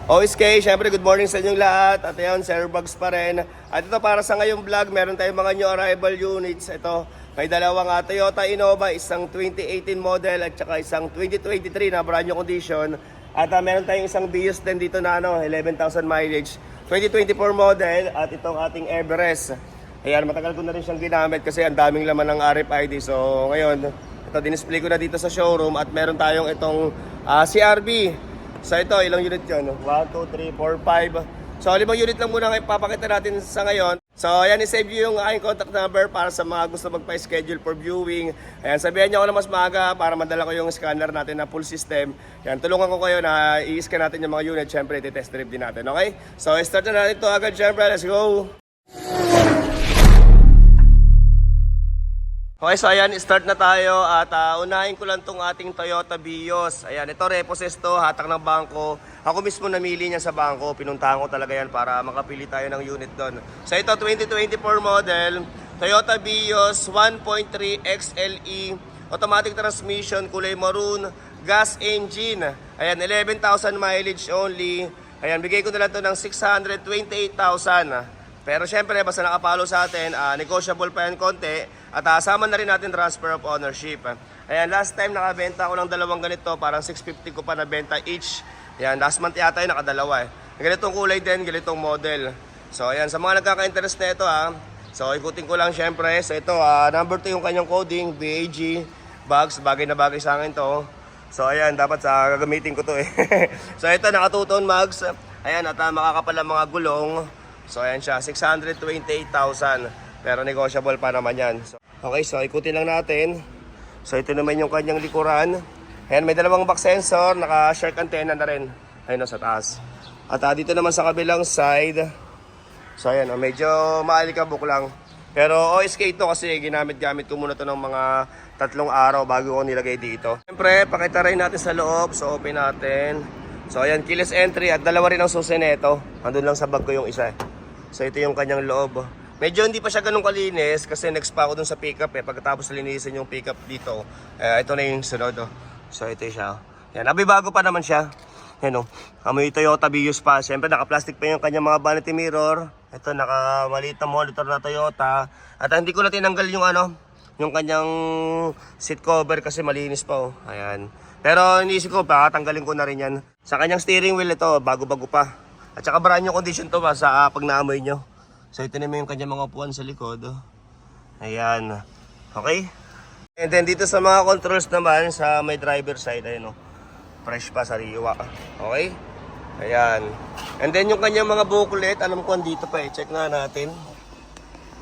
OSK, syempre good morning sa inyong lahat. At ayun, Sir Bugs pa rin. At ito para sa ngayong vlog, meron tayong mga new arrival units. Ito, may dalawang Toyota Innova, isang 2018 model at saka isang 2023 na brand new condition. At meron tayong isang Vios din dito na 11,000 mileage, 2024 model at itong ating Everest. Ayan, matagal ko na rin siyang ginamit kasi ang daming laman ng RFID. So ngayon, ito dinisplay ko na dito sa showroom at meron tayong itong CRV. So ito, ilang unit yun? 1, 2, 3, 4, 5. So 5 unit lang muna ipapakita natin sa ngayon. So ayan, isave nyo yung aking contact number para sa mga gusto magpa-schedule for viewing. Ayan, sabihan nyo ako na mas maaga para madala ko yung scanner natin na full system. Ayan, tulungan ko kayo na i-scan natin yung mga unit. Siyempre, test drive din natin, okay? So start na natin ito agad, siyempre. Let's go! Okay, so ayan, start na tayo at unahin ko lang tong ating Toyota Vios. Ayan, ito repossessed to, hatak ng bangko. Ako mismo namili niya sa bangko, pinuntahan ko talaga yan para makapili tayo ng unit doon. So ito, 2024 model, Toyota Vios 1.3 XLE, automatic transmission, kulay maroon, gas engine. Ayan, 11,000 mileage only. Ayan, bigay ko na lang to ng 628,000. Pero syempre, basta nakapalo sa atin, negotiable pa yan konti. At asama na rin natin transfer of ownership. Ayan, last time nakabenta ko ng dalawang ganito, parang 650 ko pa nabenta each. Ayan, last month yata yung nakadalawa eh. Ganitong kulay din, ganitong model. So ayan, sa mga nagkaka-interest na ito so ikutin ko lang syempre. So ito, number 2 yung kanyang coding, BAG, bags, bagay na bagay sa akin to. So ayan, dapat gagamitin ko to eh. So ito, naka 2-tone mags. Ayan, at makakapal ang mga gulong. So ayan siya, 628,000. Pero negotiable pa naman yan. So, okay, so ikutin lang natin. So ito naman yung kanyang likuran. Ayan, may dalawang back sensor, naka-shark antenna na rin. Ayun sa taas. At dito naman sa kabilang side. So ayan, medyo maalikabok lang. Pero OSK ito kasi ginamit-gamit ko muna to ng mga 3 araw bago ko nilagay dito. Siyempre, pakita rin natin sa loob. So open natin. So ayan, keyless entry at dalawa rin ang susi nito. Andun lang sa bag ko yung isa. So ito yung kanyang loob. Medyo hindi pa siya ganun kalinis kasi next pa ako dun sa pickup eh. Pagkatapos linisin yung pickup dito, ito na yung sunod. So ito siya. Yan, abibago pa naman siya. Yan amoy Toyota Vios pa. Siyempre naka-plastic pa yung kanyang mga vanity mirror. Ito naka-maliit na monitor na Toyota. At hindi ko na tinanggal yung yung kanyang seat cover kasi malinis pa Ayan. Pero iniisip ko, tanggalin ko na rin yan. Sa kanyang steering wheel ito, bago-bago pa. At saka brand new condition to sa pag naamoy nyo. So ito naman yung kanyang mga upuan sa likod. Ayan. Okay? And then dito sa mga controls naman, sa may driver side, ayun fresh pa, sariwa. Okay? Ayan. And then yung kanyang mga booklet, alam ko andito pa Check nga natin.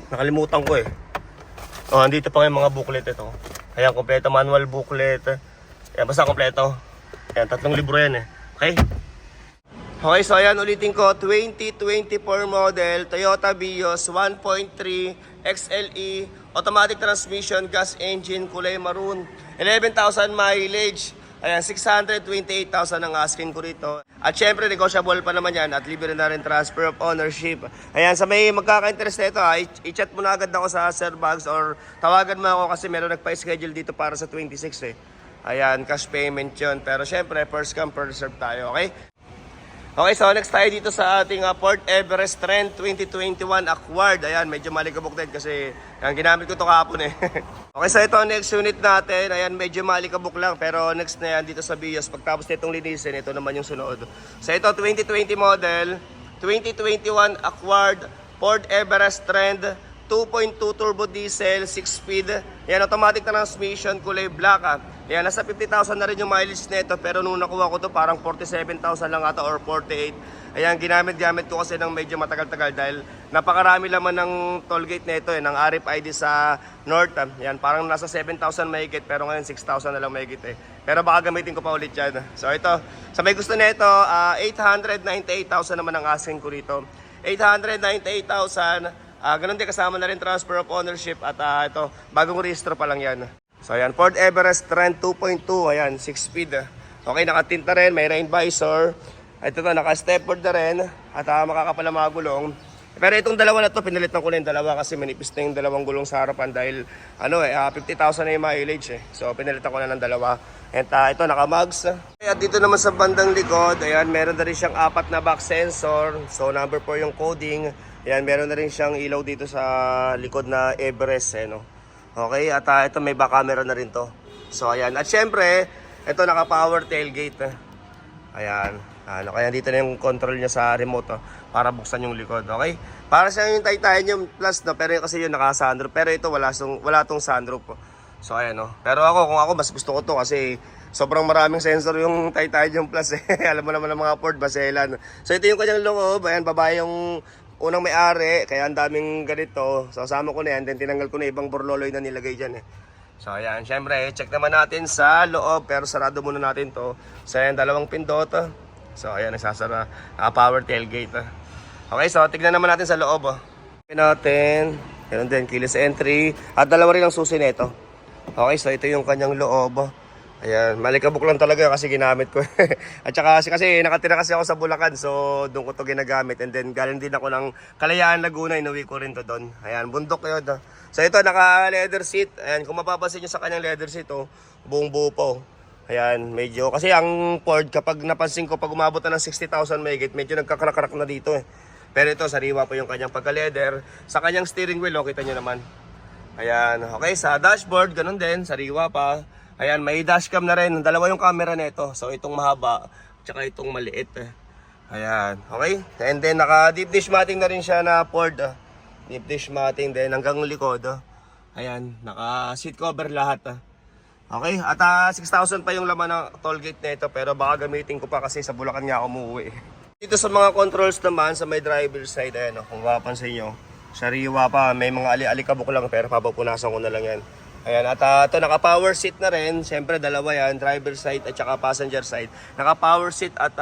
Nakalimutan ko andito pa yung mga booklet ito. Ayan, kompleto manual booklet. Ayan, basta kompleto. Ayan, 3 libro yan Okay? Okay, so ayan, ulitin ko, 2024 model, Toyota Vios 1.3 XLE, automatic transmission, gas engine, kulay maroon, 11,000 mileage, ayan, 628,000 ang asking ko rito. At syempre, negotiable pa naman yan at libre na rin transfer of ownership. Ayan, sa may magkaka-interest na ito, i-chat mo na agad ako sa Sir Bugs or tawagan mo ako kasi meron nagpa-schedule dito para sa 26 Ayan, cash payment yun. Pero syempre, first come, first serve tayo, okay? Okay, so next tayo dito sa ating Ford Everest Trend 2021 Acquired. Ayan, medyo malikabok din kasi ginamit ko ito kahapon Okay, so ito ang next unit natin. Ayan, medyo malikabok lang pero next na yan dito sa Vios. Pagtapos nitong linisin, ito naman yung sunod. So ito, 2020 model, 2021 Acquired, Ford Everest Trend, 2.2 turbo diesel, 6-speed. Ayan, automatic transmission, kulay black Ayan, nasa 50,000 na rin yung mileage nito pero nung nakuha ko to parang 47,000 lang ata or 48. Ayan, ginamit-gamit ko kasi ng medyo matagal-tagal dahil napakarami laman ng tollgate nito ng RFID sa North. Ayan, parang nasa 7,000 mahigit pero ngayon 6,000 na lang mahigit Pero baka gamitin ko pa ulit yan. So ito, sa may gusto nito, 898,000 naman ang asking ko rito. 898,000. Ganun din kasama na rin transfer of ownership at ito, bagong registro pa lang yan. So ayan, Ford Everest Trend 2.2, ayan, 6-speed. Okay, nakatinta rin, may rain visor. Ito naka-stepboard na rin at makakapal ang mga gulong. Pero itong dalawa na to, pinalitan ko na yung dalawa kasi manipis na yung dalawang gulong sa harapan dahil 50,000 na yung mileage eh. So pinalitan ko na ng dalawa. And ito naka-mugs. At dito naman sa bandang likod, ayan, meron na rin siyang 4 na back sensor. So number 4 yung coding. Ayan, meron na rin siyang ilaw dito sa likod na Everest eh, no? Okay, at ito may back camera na rin to. So ayan, at syempre, ito naka-power tailgate. Ayan. Kaya dito na yung control niya sa remote para buksan yung likod, okay? Para siya yung Titanium Plus, no? Pero kasi yun naka-sunroof. Pero ito wala tong sunroof. So ayan, no? Pero kung ako, mas gusto ko to kasi sobrang maraming sensor yung Titanium Plus eh. Alam mo naman ng mga Ford, baselan. So ito yung kanyang loob. Ayan, babae yung unang may-ari. Kaya ang daming ganito. So sama ko na yan. Then tinanggal ko na ibang burloloy na nilagay dyan eh. So ayan, syempre, check naman natin sa loob. Pero sarado muna natin to. So ayan, dalawang pindot. So ayan, nagsasara, power tailgate. Okay, so tignan naman natin sa loob. Tignan natin, yun din, keyless entry. At dalawa rin ang susi nito. Okay, so ito yung kanyang loob. Ayan, malikabok lang talaga kasi ginamit ko. At saka kasi nakatira kasi ako sa Bulacan, so doon ko to ginagamit. And then galing din ako ng Kalayaan, Laguna, inuwi ko rin to doon. Ayan, bundok yun. So ito, naka leather seat. Ayan, kung mapapansin nyo sa kanyang leather seat, buong buo po. Ayan, medyo, kasi ang Ford, kapag napansin ko, pag umabot na ng 60,000 mahigit, medyo nagkakarak-karak na dito eh. Pero ito, sariwa po yung kanyang pagka-leather. Sa kanyang steering wheel, kita nyo naman. Ayan, okay, sa dashboard, ganun din, sariwa pa. Ayan, may dashcam na rin, dalawa yung camera nito. So, itong mahaba, tsaka itong maliit. Ayan, okay. And then, naka-deep dish matting na rin siya na Ford. Deep dish matting din, hanggang likod. Ayan, naka-seat cover lahat. Okay, at 6,000 pa yung laman ng tollgate na ito, pero baka gamitin ko pa kasi sa Bulacan nga ako umuwi. Dito sa mga controls naman, sa may driver side, ayan, kung mapapansin nyo, sariwa pa, may mga ali-alikabok lang, pero papapunasan ko na lang yan. Ayan, at ito naka-power seat na rin, siyempre dalawa yan, driver side at saka passenger side. Naka-power seat at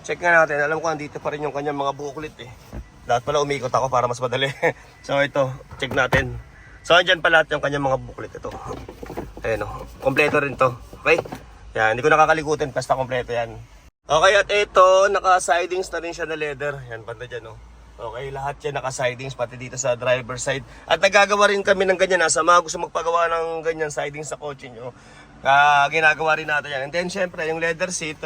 check nga natin, alam ko andito pa rin yung kanyang mga buklit eh. Lahat pala umikot ako para mas madali. So ito, check natin. So andyan pa lahat yung kanyang mga buklit ito. Ayan kompleto rin to. Okay? Yan, hindi ko nakakalikutin, basta kompleto yan. Okay, at ito, naka-sidings na rin siya na leather. Yan, banda dyan Okay, lahat yan naka-sidings, pati dito sa driver side. At nagagawa rin kami ng ganyan, sa mga gusto magpagawa ng ganyan sidings sa kotse nyo. Ginagawa rin natin yan. And then, syempre, yung leather seat,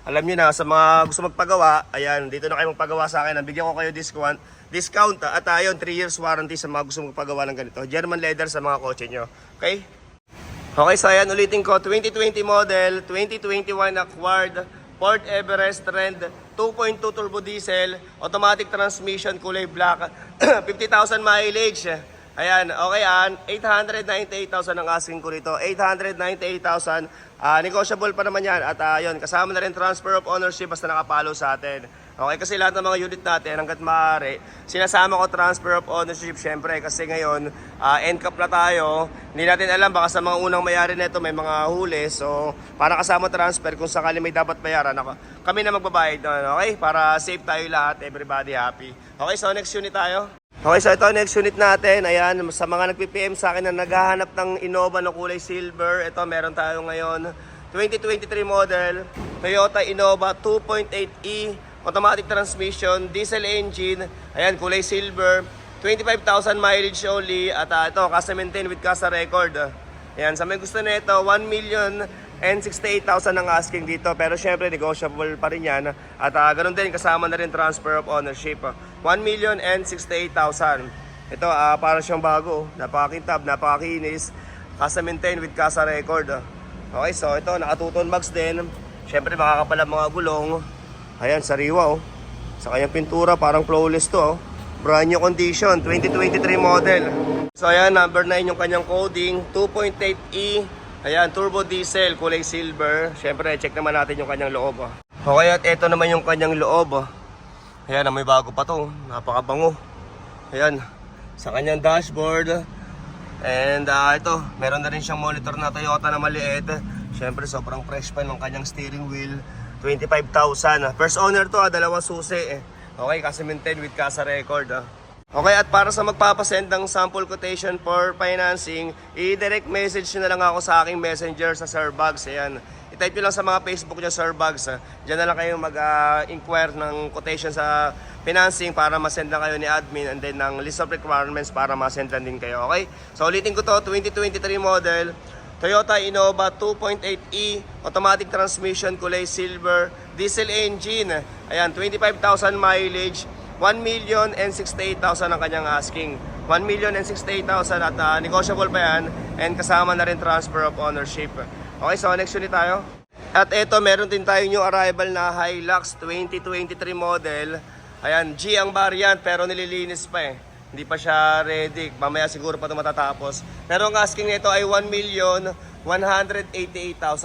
alam nyo na, sa mga gusto magpagawa, ayan, dito na kayo magpagawa sa akin. Nabigyan ko kayo discount at ayun, 3 years warranty sa mga gusto magpagawa ng ganito. German leather sa mga kotse nyo. Okay? Okay, so ayan, ulitin ko, 2020 model, 2021 acquired, Ford Everest Trend, 2.2 turbo diesel, automatic transmission, kulay black, 50,000 mileage. Ayan, okay, 898,000 ang asking ko rito, 898,000, negotiable pa naman yan. At yun, kasama na rin transfer of ownership basta nakapalo sa atin. Okay, kasi lahat ng mga unit natin, hanggat maaari, sinasama ko transfer of ownership, syempre, kasi ngayon, NCAP na tayo. Hindi natin alam, baka sa mga unang mayari nito may mga huli. So, para kasama transfer, kung sakali may dapat bayaran, kami na magbabayad doon, okay? Para safe tayo lahat, everybody happy. Okay, so next unit tayo. Okay, so ito, next unit natin. Ayan, sa mga nag-PPM sa akin na naghahanap ng Innova na kulay silver, ito, meron tayo ngayon. 2023 model, Toyota Innova 2.8e, automatic transmission, diesel engine, ayan, kulay silver, 25,000 mileage only, at ito, casa maintain with casa record. Ayan, sa may gusto na ito, 1,068,000 ang asking dito, pero syempre, negotiable pa rin yan. At ganun din, kasama na rin transfer of ownership. 1,068,000. Ito, para siyang bago, napakakintab, napakakinis, casa maintain with casa record. Okay, so ito, naka-2-tone mags din. Syempre, makakapal ang mga gulong. Ayan, sariwa sa kanyang pintura, parang flawless to Brand new condition, 2023 model. So ayan, number 9 yung kanyang coding, 2.8e. Ayan, turbo diesel, kulay silver. Syempre, check naman natin yung kanyang loob Okay, at ito naman yung kanyang loob Ayan, may bago pa to, napakabango. Ayan, sa kanyang dashboard. And ito, meron na rin siyang monitor na Toyota na maliit. Syempre, sobrang fresh pa ng kanyang steering wheel. 25,000. First owner to, dalawang susi Okay, kasi maintain with casa record Okay, at para sa magpapasend ng sample quotation for financing, i-direct message nyo na lang ako sa aking messenger sa Sir Bugs. Ayan. Ito type nyo lang sa mga Facebook nyo, Sir Bugs. Diyan na lang kayo mag-inquire ng quotation sa financing para ma-send na kayo ni admin, and then ng list of requirements para ma-send lang din kayo. Okay? So ulitin ko to, 2023 model, Toyota Innova 2.8e, automatic transmission, kulay silver, diesel engine. Ayan, 25,000 mileage, 1,068,000 ang kanyang asking. 1,068,000 at negotiable pa yan, and kasama na rin transfer of ownership. Okay, so next unit tayo. At ito, meron din tayo new arrival na Hilux 2023 model. Ayan, G ang variant pero nililinis pa eh. Hindi pa siya ready. Mamaya siguro pa ito matatapos. Pero ang asking nito ay 1,188,000,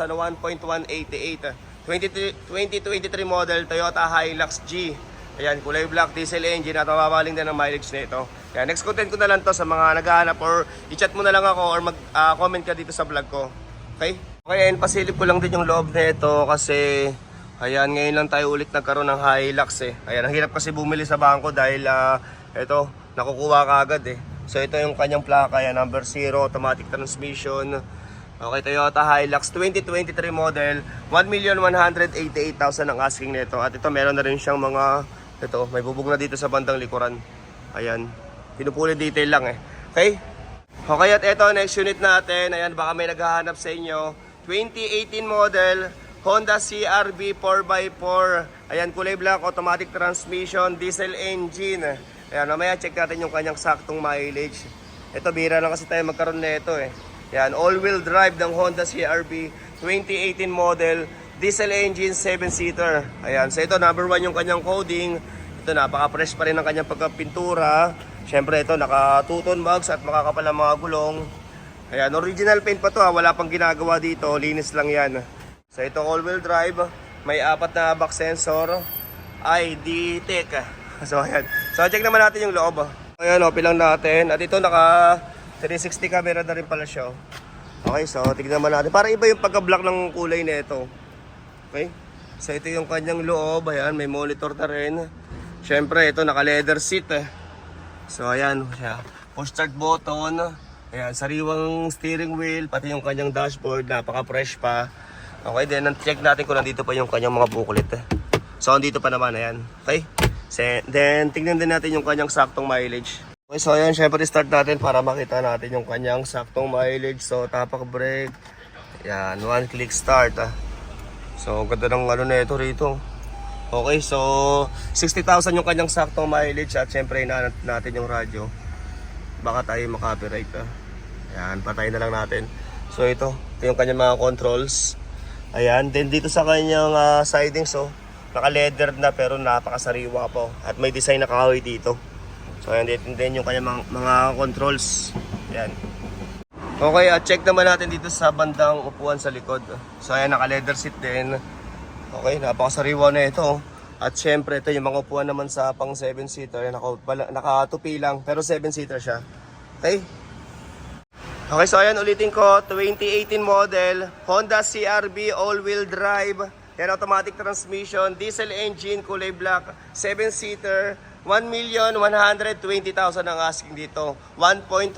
1.188. 2023 model Toyota Hilux G. Ayan, kulay black, diesel engine at mababaling din ang mileage nito. Kaya next content ko na lang to sa mga naghahanap, or i-chat mo na lang ako or mag-comment ka dito sa vlog ko. Okay? Okay, and pasilip ko lang din yung loob nito kasi ayan, ngayon lang tayo ulit nagkaroon ng Hilux eh. Ayan, ang hirap kasi bumili sa bangko dahil ito, nakukuha ka agad eh. So ito yung kanyang plaka, yan, number 0, automatic transmission. Okay, Toyota Hilux 2023 model, 1,188,000 ang asking nito. At ito, meron na rin siyang mga, ito, may bubog na dito sa bandang likuran. Ayan, pinupuli detail lang eh. Okay? Okay, at ito, next unit natin. Ayan, baka may naghahanap sa inyo. 2018 model, Honda CR-V 4x4. Ayan, kulay black, automatic transmission, diesel engine. Ayan, mamaya check natin yung kanyang saktong mileage. Ito, bira lang kasi tayo magkaroon na ito eh. Ayan, all-wheel drive ng Honda CR-V 2018 model, diesel engine, 7-seater. Ayan, so ito, number 1 yung kanyang coding. Ito, napaka-fresh pa rin ang kanyang pagkapintura. Siyempre, ito, naka-2-tone mugs at makakapal ang mga gulong. Ayan, original paint pa to ha. Wala pang ginagawa dito. Linis lang yan. So, ito, all-wheel drive. May 4 na back sensor. ID Tech. So, ayan. So, check naman natin yung loob. Ayan, open lang natin. At ito, naka 360 camera na rin pala siya. Okay, so, tignan naman natin. Para iba yung pagka-black ng kulay nito. Okay? So, ito yung kanyang loob. Ayan, may monitor na rin. Siyempre, ito, naka-leather seat. So, ayan siya. Push start button. Ayan, sariwang steering wheel. Pati yung kanyang dashboard. Napaka-fresh pa. Okay, then, check natin kung nandito pa yung kanyang mga booklet. So, nandito pa naman. Ayan. Okay? Then, tingnan din natin yung kanyang saktong mileage. Okay, so, ayan. Siyempre, start natin para makita natin yung kanyang saktong mileage. So, tapak brake. Ayan, one click start. So, ganda ng ano na ito rito. Okay, so 60,000 yung kanyang saktong mileage at syempre hinahanap natin yung radyo. Baka tayo makapiright. Ayan, patayin na lang natin. So ito yung kanyang mga controls. Ayan, then dito sa kanyang siding, so naka-leather na pero napakasariwa po. At may design na kahoy dito. So ayan, din yung kanyang mga controls. Ayan. Okay, check naman natin dito sa bandang upuan sa likod. So ayan, naka-leather seat din. Okay, napakasariwa na ito. At syempre, ito yung mga upuan naman sa pang 7-seater. Nakatupi lang, pero 7-seater siya. Okay? Okay, so ayan, ulitin ko. 2018 model, Honda CR-V all-wheel drive. Yan, automatic transmission, diesel engine, kulay black, 7-seater. 1,120,000 ang asking dito. 1.120,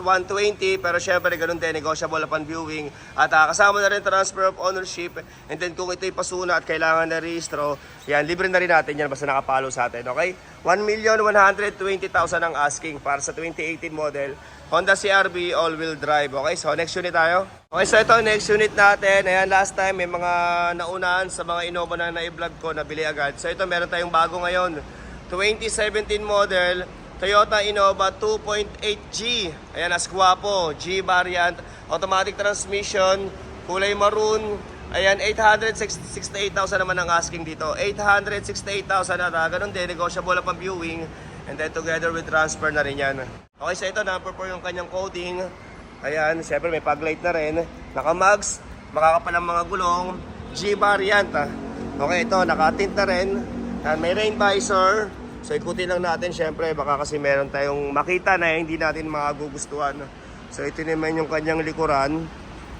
pero syempre ganun din, negotiable upon viewing. At kasama na rin transfer of ownership. And then kung ito'y pasuna at kailangan na rehistro, yan, libre na rin natin yan basta nakapalo sa atin, okay? 1,120,000 ang asking para sa 2018 model Honda CR-V all-wheel drive. Okay, so next unit tayo. Okay, so ito, next unit natin. Ayan, last time may mga naunahan sa mga Innova na na-vlog ko, nabili agad. So ito, meron tayong bago ngayon. 2017 model, Toyota Innova 2.8G. Ayan, as guwapo, G variant, automatic transmission, kulay maroon. Ayan, 868,000 naman ang asking dito. 868,000 at ganun din, negotiable upon viewing. And then together with transfer na rin yan. Okay, so ito, number 4 yung kanyang coding. Ayan, siyempre may paglight na rin. Naka-mags, makakapal ang mga gulong. G variant. Okay, ito, naka-tint na rin. May rain visor. So ikutin lang natin, syempre baka kasi meron tayong makita na hindi natin magugustuhan. So ito naman yung kanyang likuran.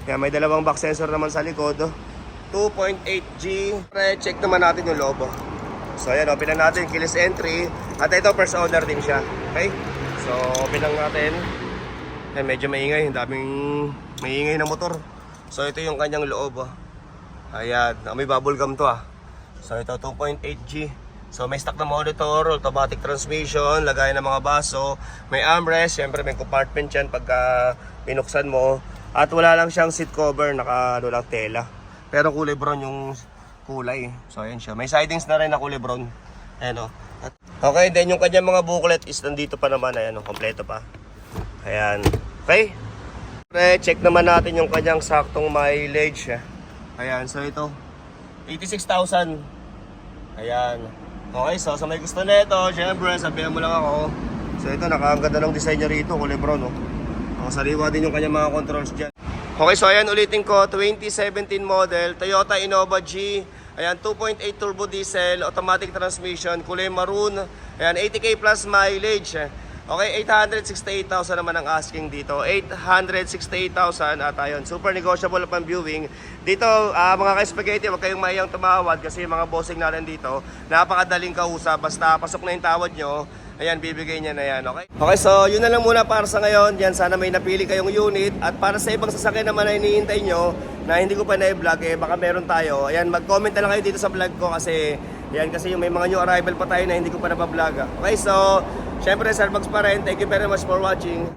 Kaya may dalawang back sensor naman sa likod. 2.8G. Check naman natin yung loob. So ayan, open lang natin, keyless entry. At ito, first owner din siya. Okay? So open lang natin. Ayan, medyo maingay, daming maingay na motor. So ito yung kanyang loob. Ayan, may bubble gum to ah. So ito 2.8G. So may stock na monitor, automatic transmission, lagay ng mga baso, may armrest, syempre may compartment yan pagka pinuksan mo. At wala lang siyang seat cover, naka ano lang tela. Pero kulay brown yung kulay. So ayan siya. May sidings na rin na kulay brown. Ayan o. Okay, then yung kanyang mga booklet is nandito pa naman. Ayan o, kompleto pa. Ayan. Okay. Check naman natin yung kanyang saktong mileage. Ayan, so ito 86,000. Ayan. Okay, so sa may gusto na ito, syempre sabihan mo lang ako. So ito, nakakaganda ng design niya rito, kulay brown, no? Sariwa din yung kanyang mga controls dyan. Okay, so ayan, ulitin ko, 2017 model, Toyota Innova G. Ayan, 2.8 turbo diesel, automatic transmission, kulay maroon. Ayan, 80k plus mileage. Okay, 868,000 naman ang asking dito. 868,000 at ayun, super negotiable pang viewing. Dito, mga ka-spaghetti, huwag kayong mahiyang tumawad kasi yung mga bossing natin dito, napakadaling kausap. Basta pasok na yung tawad nyo, ayan, bibigay niya na yan, okay? Okay, so yun na lang muna para sa ngayon. Yan, sana may napili kayong unit. At para sa ibang sasakyan naman na hinihintay nyo, na hindi ko pa na-vlog, baka meron tayo. Ayan, mag-comment na lang kayo dito sa vlog ko kasi, yan, kasi yung may mga new arrival pa tayo na hindi ko pa nabablog. Okay, so, syempre, Starbucks pa rin. Thank you very much for watching.